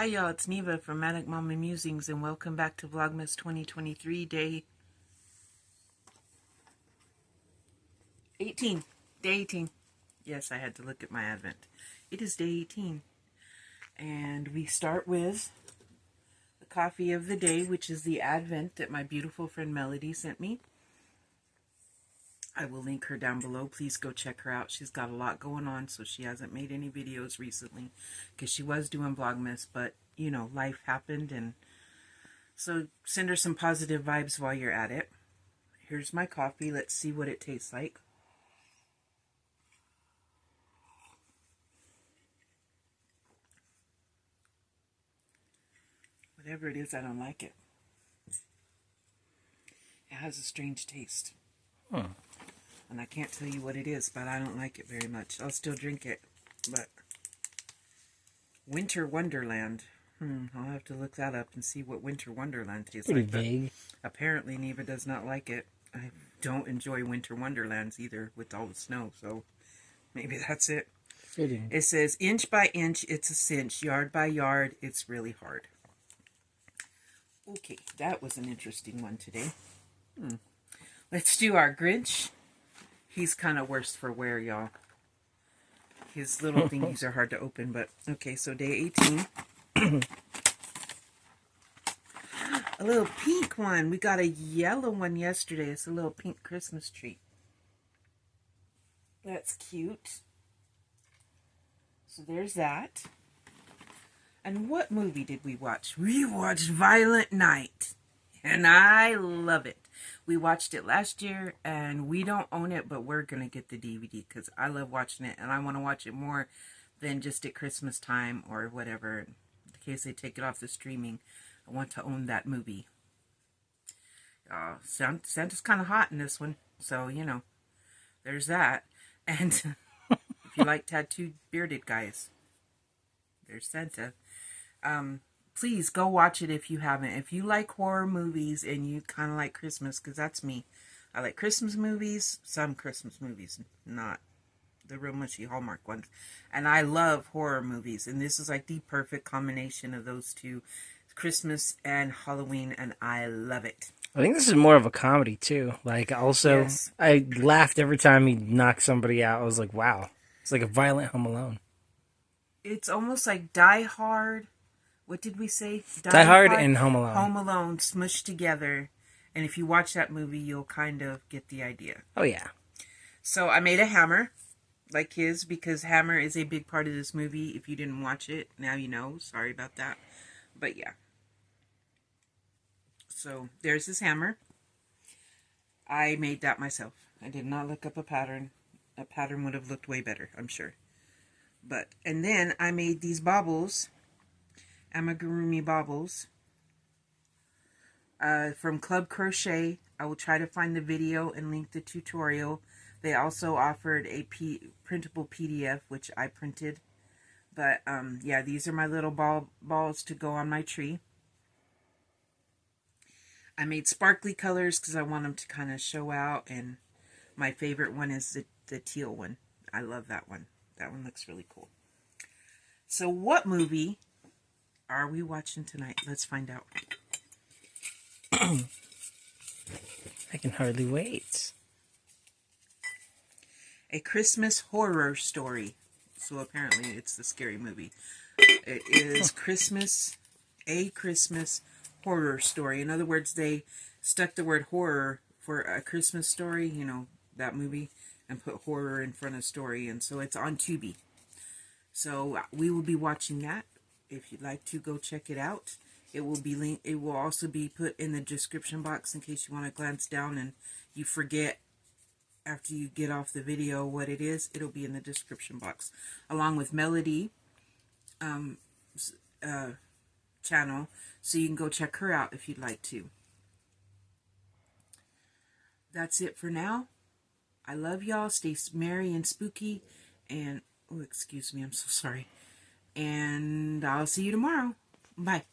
Hi y'all, it's Neva from Manic Mama Musings, and welcome back to Vlogmas 2023, day 18. Day 18. Yes, I had to look at my advent. It is day 18. And we start with the coffee of the day, which is the advent that my beautiful friend Melody sent me. I will link her down below. Please go check her out. She's got a lot going on, so she hasn't made any videos recently because she was doing Vlogmas, but you know, life happened, and so send her some positive vibes while you're at it. Here's my coffee. Let's see what it tastes like. Whatever it is, I don't like it. It has a strange taste. And I can't tell you what it is, but I don't like it very much. I'll still drink it, but Winter Wonderland. I'll have to look that up and see what Winter Wonderland tastes like. Pretty vague. Apparently, Neva does not like it. I don't enjoy Winter Wonderlands either with all the snow, so maybe that's it. Fitting. It says, inch by inch, it's a cinch. Yard by yard, it's really hard. Okay, that was an interesting one today. Let's do our Grinch. He's kind of worse for wear, y'all. His little thingies are hard to open, but okay, so day 18. A little pink one. We got a yellow one yesterday. It's a little pink Christmas tree. That's cute. So there's that. And what movie did we watch? We watched Violent Night. And I love it. We watched it last year, and we don't own it, but we're going to get the DVD because I love watching it, and I want to watch it more than just at Christmas time or whatever. In case they take it off the streaming, I want to own that movie. Santa's kind of hot in this one, so, you know, there's that. And if you like tattooed bearded guys, there's Santa. Please go watch it if you haven't. If you like horror movies and you kind of like Christmas, because that's me. I like Christmas movies, some Christmas movies, not the real mushy Hallmark ones. And I love horror movies, and this is like the perfect combination of those two, Christmas and Halloween, and I love it. I think this is more of a comedy too. Like, also, yes. I laughed every time he knocked somebody out. I was like, wow. It's like a violent Home Alone. It's almost like Die Hard. What did we say? Die Hard and Home Alone. Home Alone smushed together. And if you watch that movie, you'll kind of get the idea. Oh, yeah. So I made a hammer like his because hammer is a big part of this movie. If you didn't watch it, now you know. Sorry about that. But yeah. So there's his hammer. I made that myself. I did not look up a pattern. A pattern would have looked way better, I'm sure. And then I made these baubles. Amigurumi baubles from Club Crochet. I will try to find the video and link the tutorial. They also offered a printable PDF, which I printed. But yeah, these are my little balls to go on my tree. I made sparkly colors because I want them to kind of show out, and my favorite one is the teal one. I love that one. That one looks really cool. So what movie are we watching tonight? Let's find out. I can hardly wait. A Christmas horror story. So apparently it's the scary movie. It is a Christmas horror story. In other words, they stuck the word horror for A Christmas Story, you know, that movie, and put horror in front of story. And so it's on Tubi. So we will be watching that. If you'd like to, go check it out. It will be linked. It will also be put in the description box in case you want to glance down and you forget after you get off the video what it is. It'll be in the description box, along with Melody channel, so you can go check her out if you'd like to. That's it for now. I love y'all. Stay merry and spooky. And oh, excuse me, I'm so sorry. And I'll see you tomorrow. Bye.